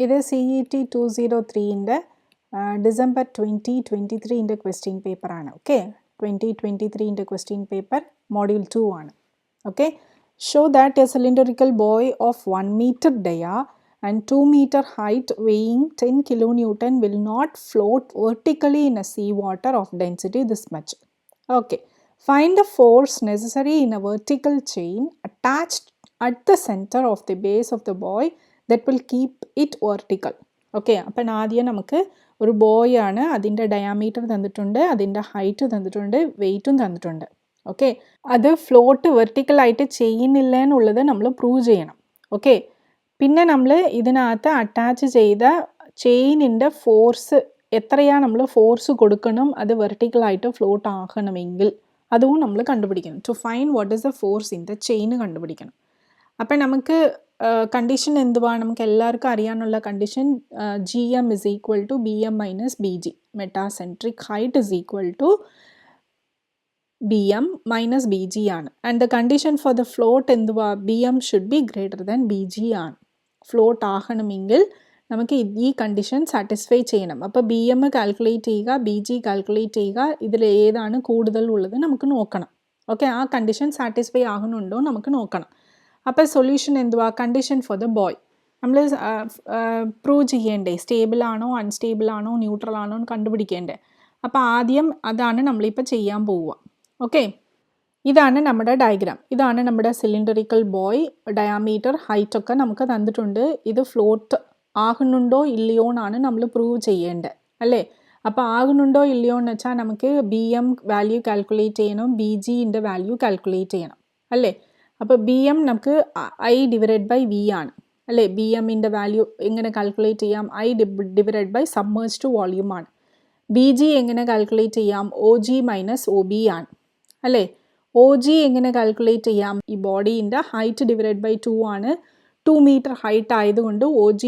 ഇത് CET 203-ൻ്റെ December 2023-ൻ്റെ question പേപ്പറാണ്. Okay, 2023-ൻ്റെ question paper module 2 ആണ്. Okay, show that A cylindrical boy of 1 meter dia and 2 meter height weighing 10 kilonewton will not float vertically in a sea water of density this much. Okay, find the force necessary in a vertical chain attached at the center of the base of the buoy that will keep it vertical. Okay, അപ്പം ആദ്യം നമുക്ക് ഒരു boy ആണ്, അതിൻ്റെ diameter തന്നിട്ടുണ്ട്, അതിൻ്റെ height തന്നിട്ടുണ്ട്, വെയ്റ്റും തന്നിട്ടുണ്ട്. ഓക്കെ, അത് ഫ്ലോട്ട് വെർട്ടിക്കലായിട്ട് ചെയ്യുന്നില്ല എന്നുള്ളത് നമ്മൾ പ്രൂവ് ചെയ്യണം. ഓക്കെ, പിന്നെ നമ്മൾ ഇതിനകത്ത് അറ്റാച്ച് ചെയ്ത ചെയിനിൻ്റെ ഫോഴ്സ് എത്രയാണ് നമ്മൾ ഫോഴ്സ് കൊടുക്കണം, അത് വെർട്ടിക്കലായിട്ട് ഫ്ലോട്ട് ആകണമെങ്കിൽ അതും നമ്മൾ കണ്ടുപിടിക്കണം. To find what is the force in the chain കണ്ടുപിടിക്കണം. അപ്പം നമുക്ക് കണ്ടീഷൻ എന്തുവാണ്, നമുക്ക് എല്ലാവർക്കും അറിയാനുള്ള condition GM is equal to BM minus BG. Metacentric height is equal to BM minus BG ആണ്. And the condition for the float എന്തുവാ, BM should be greater than BG ആണ്. ഫ്ലോട്ട് ആകണമെങ്കിൽ നമുക്ക് ഈ കണ്ടീഷൻ സാറ്റിസ്ഫൈ ചെയ്യണം. അപ്പോൾ BM calculate ചെയ്യുക, BG calculate ചെയ്യുക, ഇതിൽ ഏതാണ് കൂടുതൽ ഉള്ളത് നമുക്ക് നോക്കണം. ഓക്കെ, ആ കണ്ടീഷൻ സാറ്റിസ്ഫൈ ആകുന്നുണ്ടോ നമുക്ക് നോക്കണം. അപ്പോൾ സൊല്യൂഷൻ എന്തുവാ, കണ്ടീഷൻ ഫോർ ദ ബോയ് നമ്മൾ പ്രൂവ് ചെയ്യേണ്ടേ, സ്റ്റേബിൾ ആണോ അൺസ്റ്റേബിൾ ആണോ ന്യൂട്രൽ ആണോ എന്ന് കണ്ടുപിടിക്കേണ്ടേ. അപ്പോൾ ആദ്യം അതാണ് നമ്മളിപ്പോൾ ചെയ്യാൻ പോവുക. ഓക്കെ, ഇതാണ് നമ്മുടെ ഡയഗ്രാം. ഇതാണ് നമ്മുടെ സിലിണ്ടറിക്കൽ ബോയ്. ഡയാമീറ്റർ ഹൈറ്റ് ഒക്കെ നമുക്ക് തന്നിട്ടുണ്ട്. ഇത് ഫ്ലോട്ട് ആകുന്നുണ്ടോ ഇല്ലയോ എന്നാണ് നമ്മൾ പ്രൂവ് ചെയ്യേണ്ടത് അല്ലേ. അപ്പോൾ ആകുന്നുണ്ടോ ഇല്ലയോ എന്ന് വെച്ചാൽ നമുക്ക് BM വാല്യൂ കാൽക്കുലേറ്റ് ചെയ്യണം, BGൻ്റെ വാല്യൂ കാൽക്കുലേറ്റ് ചെയ്യണം അല്ലേ. അപ്പോൾ BM നമുക്ക് I/V ആണ് അല്ലേ. BMൻ്റെ വാല്യൂ എങ്ങനെ കാൽക്കുലേറ്റ് ചെയ്യാം, I/by സബ്മേർജ്ഡ് വോള്യൂം ആണ്. BG എങ്ങനെ കാൽക്കുലേറ്റ് ചെയ്യാം, OG minus OB ആണ് അല്ലേ. OG എങ്ങനെ കാൽക്കുലേറ്റ് ചെയ്യാം, ഈ ബോഡീൻ്റെ ഹൈറ്റ് ഡിവൈഡഡ് ബൈ 2 ആണ്. 2 meter ഹൈറ്റ് ആയതുകൊണ്ട് OG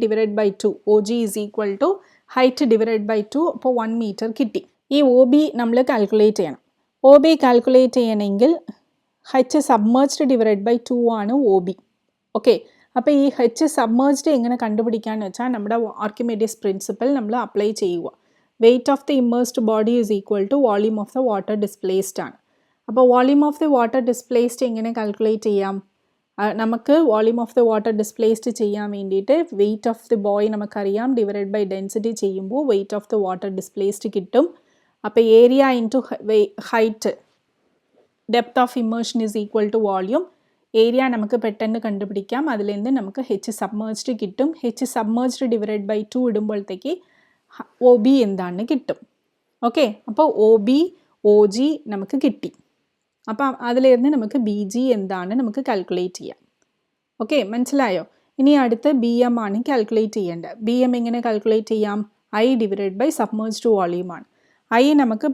divided by 2, OG is equal to height divided by 2, അപ്പോൾ 1 meter കിട്ടി. ഈ OB നമ്മൾ കാൽക്കുലേറ്റ് ചെയ്യണം. OB കാൽക്കുലേറ്റ് ചെയ്യണമെങ്കിൽ H സബ്മേർജ്ഡ് ഡിവൈഡഡ് ബൈ 2 ആണ് OB. ഓക്കെ, അപ്പോൾ ഈ H സബ്മേർജ്ഡ് എങ്ങനെ കണ്ടുപിടിക്കാമെന്ന് വെച്ചാൽ നമ്മുടെ ആർക്കിമിഡീസ് പ്രിൻസിപ്പൽ നമ്മൾ അപ്ലൈ ചെയ്യുക. Weight of the immersed body is equal to volume of the water displaced ആണ്. അപ്പോൾ volume of the water displaced എങ്ങനെ കാൽക്കുലേറ്റ് ചെയ്യാം, നമുക്ക് volume of the water displaced ചെയ്യാൻ വേണ്ടിയിട്ട് വെയ്റ്റ് ഓഫ് ദി ബോയ് നമുക്കറിയാം, ഡിവൈഡഡ് ബൈ ഡെൻസിറ്റി ചെയ്യുമ്പോൾ weight of the water displaced കിട്ടും. അപ്പോൾ area into height, depth of immersion is equal to volume. Area നമുക്ക് പെട്ടെന്ന് കണ്ടുപിടിക്കാം, അതിൽ നിന്ന് നമുക്ക് H സബ്മേർജ്ഡ് കിട്ടും. H സബ്മേർജ്ഡ് ഡിവൈഡഡ് ബൈ 2 ഇടുമ്പോഴത്തേക്ക് OB എന്താണെന്ന് കിട്ടും. ഓക്കെ, അപ്പോൾ OB OG നമുക്ക് കിട്ടി. അപ്പം അതിലിരുന്ന് നമുക്ക് BG എന്താണ് നമുക്ക് കാൽക്കുലേറ്റ് ചെയ്യാം. ഓക്കെ, മനസ്സിലായോ. ഇനി അടുത്ത് BM ആണ് കാൽക്കുലേറ്റ് ചെയ്യേണ്ടത്. BM എങ്ങനെ കാൽക്കുലേറ്റ് ചെയ്യാം, I/by സബ്മേർജ്ഡ് വോളിയൂം ആണ്. I നമുക്ക്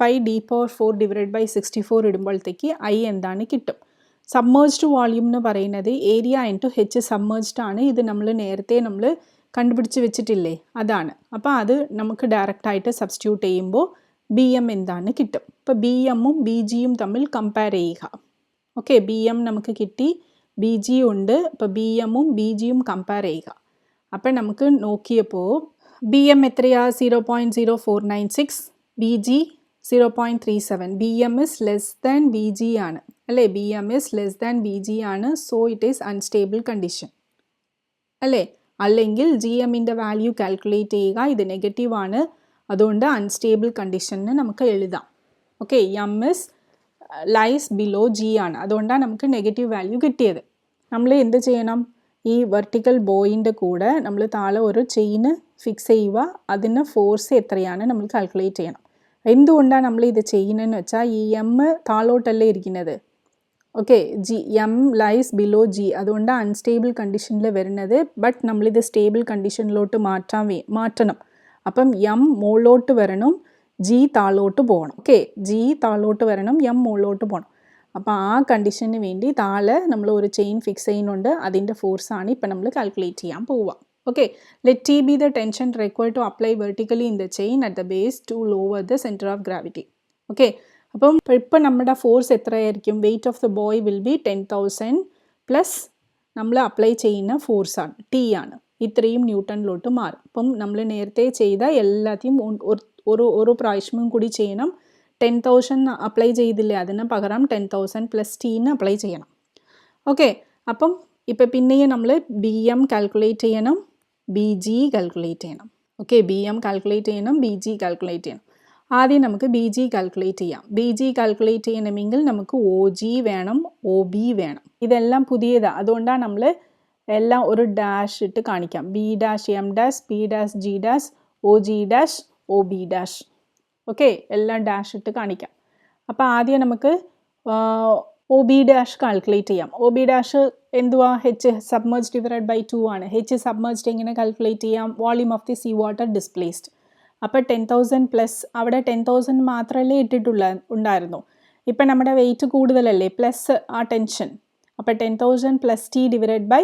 πd/4 ഡിവൈഡഡ് ബൈ 64 ഇടുമ്പോഴത്തേക്ക് I എന്താണ് കിട്ടും. സബ്മേർജ്ഡ് വോളിയൂം എന്ന് പറയുന്നത് ഏരിയ ഇൻറ്റു H സബ്മേർജ്ഡ് ആണ്. ഇത് നമ്മൾ നേരത്തെ നമ്മൾ കണ്ടുപിടിച്ച് വെച്ചിട്ടില്ലേ, അതാണ്. അപ്പോൾ അത് നമുക്ക് ഡയറക്റ്റായിട്ട് സബ്സ്റ്റിറ്റ്യൂട്ട് ചെയ്യുമ്പോൾ BM എന്താണ് കിട്ടും. ഇപ്പോൾ BMഉം BGയും തമ്മിൽ കമ്പയർ ചെയ്യുക. ഓക്കെ, BM നമുക്ക് കിട്ടി, BG ഉണ്ട്. ഇപ്പോൾ BMഉം BGയും കമ്പയർ ചെയ്യുക. അപ്പം നമുക്ക് നോക്കിയപ്പോൾ BM എത്രയാ, 0.0496, BG 0.37. BM is less than BG ആണ് അല്ലേ. BM is less than BG ആണ്. So it is unstable condition അല്ലേ. അല്ലെങ്കിൽ GMൻ്റെ വാല്യൂ കാൽക്കുലേറ്റ് ചെയ്യുക, ഇത് നെഗറ്റീവ് ആണ്, അതുകൊണ്ട് അൺസ്റ്റേബിൾ കണ്ടീഷന് നമുക്ക് എഴുതാം. Okay, M is lies below G ആണ്, അതുകൊണ്ടാണ് നമുക്ക് നെഗറ്റീവ് വാല്യൂ കിട്ടിയത്. നമ്മൾ എന്ത് ചെയ്യണം, ഈ വെർട്ടിക്കൽ ബോയിൻ്റെ കൂടെ നമ്മൾ താഴെ ഒരു ചെയിന് ഫിക്സ് ചെയ്യുക, അതിന് ഫോഴ്സ് എത്രയാണ് നമ്മൾ കാൽക്കുലേറ്റ് ചെയ്യണം. എന്തുകൊണ്ടാണ് നമ്മൾ ഇത് ചെയ്യുന്നതെന്ന് വെച്ചാൽ ഈ M താഴോട്ടല്ലേ ഇരിക്കുന്നത്. Okay, M lies below G, അതുകൊണ്ട് അൺസ്റ്റേബിൾ കണ്ടീഷനിൽ വരുന്നത്. ബട്ട് നമ്മളിത് സ്റ്റേബിൾ കണ്ടീഷനിലോട്ട് മാറ്റണം. അപ്പം M മുകളിലോട്ട് വരണം, G താഴോട്ട് പോകണം. ഓക്കെ, G താഴോട്ട് വരണം, M മുകളിലോട്ട് പോകണം. അപ്പോൾ ആ കണ്ടീഷന് വേണ്ടി താഴെ നമ്മൾ ഒരു ചെയിൻ ഫിക്സ് ചെയ്യുന്നുണ്ട്, അതിൻ്റെ ഫോഴ്സാണ് ഇപ്പം നമ്മൾ കാൽക്കുലേറ്റ് ചെയ്യാൻ പോവുക. Okay, let T be the tension required to apply vertically in the chain at the base to lower the center of gravity. Okay, അപ്പം ഇപ്പോൾ നമ്മുടെ ഫോഴ്സ് എത്രയായിരിക്കും, weight of the buoy will be 10,000 plus നമ്മൾ apply ചെയ്യുന്ന ഫോഴ്സാണ്, T ആണ്. ഇത്രയും ന്യൂട്ടണിലോട്ട് മാറും. അപ്പം നമ്മൾ നേരത്തെ ചെയ്ത എല്ലാத்தையும் ഒരു പ്രാവശ്യവും കൂടി ചെയ്യണം. 10,000 അപ്ലൈ ചെയ്തില്ലേ, അതിന് പകരം 10,000 പ്ലസ് ടീന്ന് അപ്ലൈ ചെയ്യണം. ഓക്കെ, അപ്പം ഇപ്പം പിന്നെയും നമ്മൾ ബി എം കാൽക്കുലേറ്റ് ചെയ്യണം, ബി ജി കാൽക്കുലേറ്റ് ചെയ്യണം. ഓക്കെ, ബി എം കാൽക്കുലേറ്റ് ചെയ്യണം, ബി ജി കാൽക്കുലേറ്റ് ചെയ്യണം. ആദ്യം നമുക്ക് ബി ജി കാൽക്കുലേറ്റ് ചെയ്യാം. ബി ജി കാൽക്കുലേറ്റ് ചെയ്യണമെങ്കിൽ നമുക്ക് ഒ ജി വേണം, ഒ ബി വേണം. ഇതെല്ലാം പുതിയതാണ്, അതുകൊണ്ടാണ് നമ്മൾ എല്ലാം ഒരു ഡാഷ് ഇട്ട് കാണിക്കാം. B dash M dash, P dash G dash, O G dash, O B dash. Okay, എല്ലാം ഡാഷ് ഇട്ട് കാണിക്കാം. അപ്പോൾ ആദ്യം നമുക്ക് ഒ ബി ഡാഷ് കാൽക്കുലേറ്റ് ചെയ്യാം. ഒ ബി ഡാഷ് എന്തുവാ? എച്ച് സബ്മേർജ് ഡിവൈഡഡ് ബൈ 2 ആണ്. എച്ച് സബ്മേർജ്ഡ് എങ്ങനെ കാൽക്കുലേറ്റ് ചെയ്യാം? Volume of the sea water displaced. അപ്പോൾ 10,000 പ്ലസ്, അവിടെ 10,000 മാത്രമല്ലേ ഉണ്ടായിരുന്നു. ഇപ്പം നമ്മുടെ വെയിറ്റ് കൂടുതലല്ലേ, പ്ലസ് ആ ടെൻഷൻ. അപ്പോൾ 10,000 plus T divided by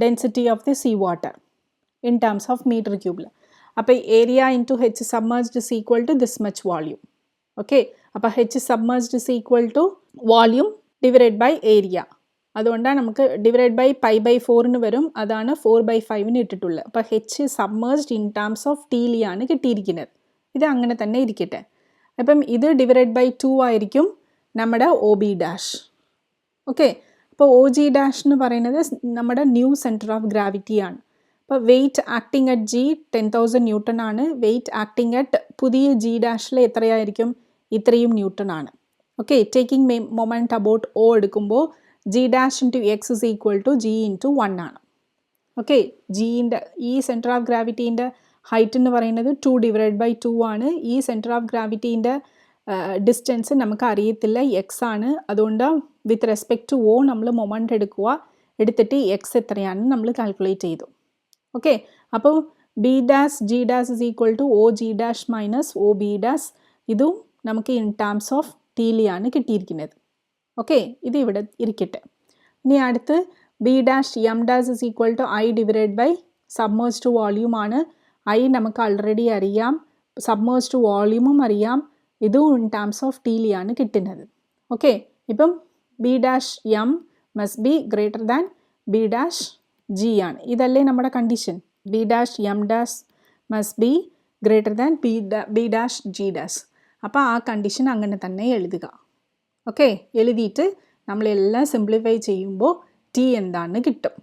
density of the sea water in terms of metre ക്യൂബിൽ. അപ്പോൾ area into H submerged is equal to this much volume. Okay, അപ്പോൾ H submerged is equal to volume divided by area. അതുകൊണ്ടാണ് നമുക്ക് divide by pi by 4 വരും, അതാണ് 4/5 ഇട്ടിട്ടുള്ളത്. അപ്പോൾ H submerged in terms of ടീലിയാണ് കിട്ടിയിരിക്കുന്നത്. ഇത് അങ്ങനെ തന്നെ ഇരിക്കട്ടെ. അപ്പം ഇത് ഡിവൈഡ് ബൈ 2 ആയിരിക്കും നമ്മുടെ ഒ ബി ഡാഷ്. ഓക്കെ, അപ്പോൾ ഒ ജി ഡാഷ് എന്ന് പറയുന്നത് നമ്മുടെ ന്യൂ സെൻറ്റർ ഓഫ് ഗ്രാവിറ്റിയാണ്. അപ്പോൾ weight acting at G 10,000 newton ആണ്. വെയിറ്റ് ആക്ടിങ് അറ്റ് പുതിയ ജി ഡാഷിൽ എത്രയായിരിക്കും? ഇത്രയും ന്യൂട്ടൺ ആണ്. Okay, taking moment about O എടുക്കുമ്പോൾ G dash into x is equal to G into 1 ആണ്. ഓക്കെ, ജീൻ്റെ ഈ സെൻറ്റർ ഓഫ് ഗ്രാവിറ്റീൻ്റെ ഹൈറ്റ് എന്ന് പറയുന്നത് 2 ഡിവൈഡ് ബൈ 2 ആണ്. ഈ സെൻറ്റർ ഓഫ് ഗ്രാവിറ്റീൻ്റെ ഡിസ്റ്റൻസ് നമുക്ക് അറിയത്തില്ല, എക്സ് ആണ്. അതുകൊണ്ട് വിത്ത് റെസ്പെക്ട് ടു ഒ നമ്മൾ മൊമെൻ്റ് എടുത്തിട്ട് എക്സ് എത്രയാണെന്ന് നമ്മൾ കാൽക്കുലേറ്റ് ചെയ്തു. ഓക്കെ, അപ്പോൾ B dash G dash is equal to O G dash minus O B dash. ഇതും നമുക്ക് ഇൻ ടേംസ് ഓഫ് ടീലിയാണ് കിട്ടിയിരിക്കുന്നത്. ഓക്കെ, ഇത് ഇവിടെ ഇരിക്കട്ടെ. ഇനി അടുത്ത് B dash M dash is equal to I divide by submerged volume ആണ്. ഐ നമുക്ക് ആൾറെഡി അറിയാം, സബ്മേർജ്ഡ് വോളിയൂമും അറിയാം. ഇതും ഇൻ ടേംസ് ഓഫ് ടീലിയാണ് കിട്ടുന്നത്. ഓക്കെ, ഇപ്പം B dash M must be greater than B dash G ആണ്. ഇതല്ലേ നമ്മുടെ condition? B dash M dash must be greater than B dash G dash. അപ്പോൾ ആ കണ്ടീഷൻ അങ്ങനെ തന്നെ എഴുതുക. ഓക്കെ, എഴുതിയിട്ട് നമ്മളെല്ലാം സിംപ്ലിഫൈ ചെയ്യുമ്പോൾ ടി എന്താണെന്ന് കിട്ടും.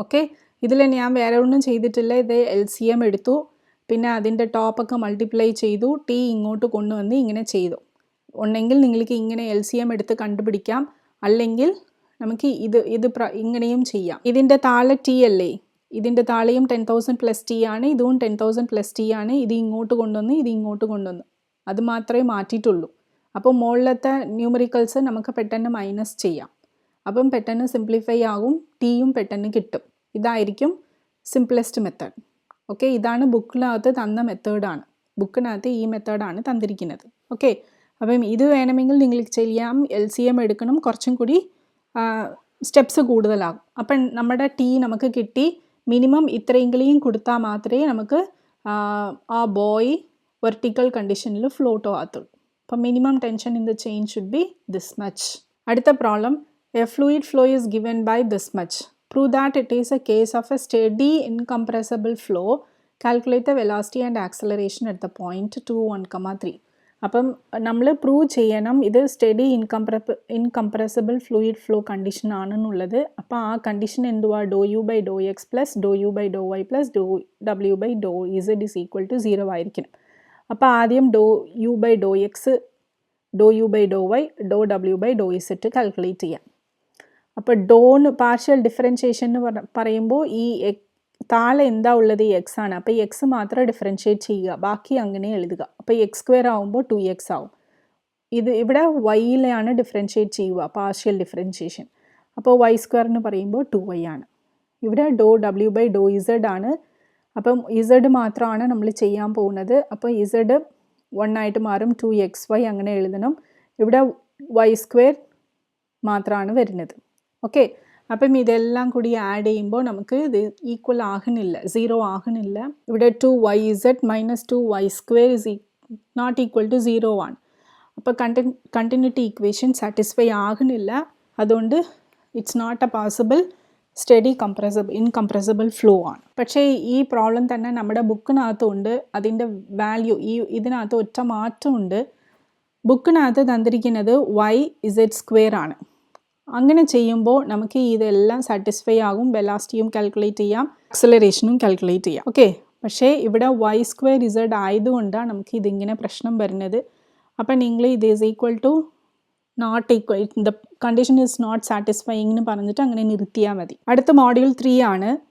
ഓക്കെ, ഇതിൽ ഞാൻ വേറെ ഒന്നും ചെയ്തിട്ടില്ല. ഇത് LCM എടുത്തു, പിന്നെ അതിൻ്റെ ടോപ്പൊക്കെ മൾട്ടിപ്ലൈ ചെയ്തു, ടി ഇങ്ങോട്ട് കൊണ്ടുവന്ന് ഇങ്ങനെ ചെയ്തു. ഉണ്ടെങ്കിൽ നിങ്ങൾക്ക് ഇങ്ങനെ LCM എടുത്ത് കണ്ടുപിടിക്കാം, അല്ലെങ്കിൽ നമുക്ക് ഇങ്ങനെയും ചെയ്യാം. ഇതിൻ്റെ താഴെ ടി അല്ലേ, ഇതിൻ്റെ താഴെയും 10,000 പ്ലസ് ടി ആണ്, ഇതും 10,000 പ്ലസ് ടി ആണ്. ഇത് ഇങ്ങോട്ട് കൊണ്ടുവന്ന് ഇത് ഇങ്ങോട്ട് കൊണ്ടുവന്ന്, അത് മാത്രമേ മാറ്റിയിട്ടുള്ളൂ. അപ്പോൾ മുകളിലത്തെ ന്യൂമറിക്കൽസ് നമുക്ക് പെട്ടെന്ന് മൈനസ് ചെയ്യാം. അപ്പം പെട്ടെന്ന് സിംപ്ലിഫൈ ആകും, ടിയും പെട്ടെന്ന് കിട്ടും. ഇതായിരിക്കും സിംപ്ലസ്റ്റ് മെത്തേഡ്. ഓക്കെ, ഇതാണ് ബുക്കിനകത്ത് തന്ന മെത്തേഡാണ്. ബുക്കിനകത്ത് ഈ മെത്തേഡാണ് തന്നിരിക്കുന്നത്. ഓക്കെ, അപ്പം ഇത് വേണമെങ്കിൽ നിങ്ങൾക്ക് ചെയ്യാം. LCM എടുക്കണം, കുറച്ചും കൂടി സ്റ്റെപ്സ് കൂടുതലാകും. അപ്പം നമ്മുടെ ടി നമുക്ക് കിട്ടി. മിനിമം ഇത്രയെങ്കിലും കൊടുത്താൽ മാത്രമേ നമുക്ക് ആ ബോയ് വെർട്ടിക്കൽ കണ്ടീഷനിൽ ഫ്ലോട്ട് ആകത്തുള്ളൂ. അപ്പം minimum tension in the chain should be this much. അടുത്ത problem, a fluid flow is given by this much. Prove that it is a case of a steady incompressible flow. Calculate the velocity and acceleration at the point 2, 1, 3. അപ്പം നമ്മൾ prove ചെയ്യണം ഇത് steady incompressible fluid flow condition ആണെന്നുള്ളത്. അപ്പോൾ ആ condition എന്തുവാ? ഡോ u by ഡോ എക്സ് പ്ലസ് ഡോ യു ബൈ ഡോ വൈ പ്ലസ് ഡോ ഡബ്ല്യു ബൈ ഡോ ഇസഡ് ഇസ് ഈക്വൽ ടു 0 ആയിരിക്കണം. അപ്പോൾ ആദ്യം ഡോ യു ബൈ ഡോ എക്സ്, ഡോ യു ബൈ ഡോ വൈ, ഡോ ഡബ്ല്യു ബൈ ഡോ ഇസഡ് കാൽക്കുലേറ്റ് ചെയ്യാം. അപ്പോൾ ഡോന്ന് പാർഷ്യൽ ഡിഫറൻഷിയേഷൻ എന്ന് പറയുമ്പോൾ ഈ താഴെ എന്താ ഉള്ളത്? എക്സ് ആണ്. അപ്പോൾ എക്സ് മാത്രം ഡിഫറൻഷിയേറ്റ് ചെയ്യുക, ബാക്കി അങ്ങനെ എഴുതുക. അപ്പോൾ x² ആകുമ്പോൾ 2x ആവും. ഇവിടെ വൈയിലാണ് ഡിഫറൻഷിയേറ്റ് ചെയ്യുക, പാർഷ്യൽ ഡിഫറൻഷിയേഷൻ. അപ്പോൾ y² എന്ന് പറയുമ്പോൾ 2y ആണ്. ഇവിടെ ഡോ ഡബ്ല്യു ബൈ ഡോ ഇസഡ് ആണ്. അപ്പം ഇസഡ് മാത്രമാണ് നമ്മൾ ചെയ്യാൻ പോകുന്നത്. അപ്പോൾ ഇസഡ് 1 ആയിട്ട് മാറും, 2xy അങ്ങനെ എഴുതണം. ഇവിടെ y² മാത്രമാണ് വരുന്നത്. ഓക്കെ, അപ്പം ഇതെല്ലാം കൂടി ആഡ് ചെയ്യുമ്പോൾ നമുക്ക് ഇത് ഈക്വൽ ആകുന്നില്ല, 0 ആകുന്നില്ല. ഇവിടെ 2yz minus 2y² is not equal to 0 ആണ്. അപ്പോൾ കണ്ടിന്യൂറ്റി ഈക്വേഷൻ സാറ്റിസ്ഫൈ ആകുന്നില്ല. അതുകൊണ്ട് it's not a possible steady incompressible flow ആണ്. പക്ഷേ ഈ പ്രോബ്ലം തന്നെ നമ്മുടെ ബുക്കിനകത്തുണ്ട്. അതിൻ്റെ വാല്യൂ ഇതിനകത്ത് ഒറ്റ മാറ്റമുണ്ട്. ബുക്കിനകത്ത് തന്നിരിക്കുന്നത് y(z²) ആണ്. അങ്ങനെ ചെയ്യുമ്പോൾ നമുക്ക് ഇതെല്ലാം സാറ്റിസ്ഫൈ ആകും. വെലോസിറ്റിയും കാൽക്കുലേറ്റ് ചെയ്യാം, ആക്സലറേഷനും കാൽക്കുലേറ്റ് ചെയ്യാം. ഓക്കെ, പക്ഷേ ഇവിടെ y²z ആയതുകൊണ്ടാണ് നമുക്ക് ഇതിങ്ങനെ പ്രശ്നം വരുന്നത്. അപ്പം നിങ്ങൾ ഇത് is equal to not equal, the condition is not satisfying എന്ന് പറഞ്ഞിട്ട് അങ്ങനെ നിർത്തിയാൽ മതി. അടുത്ത മോഡ്യൂൾ 3 ആണ്.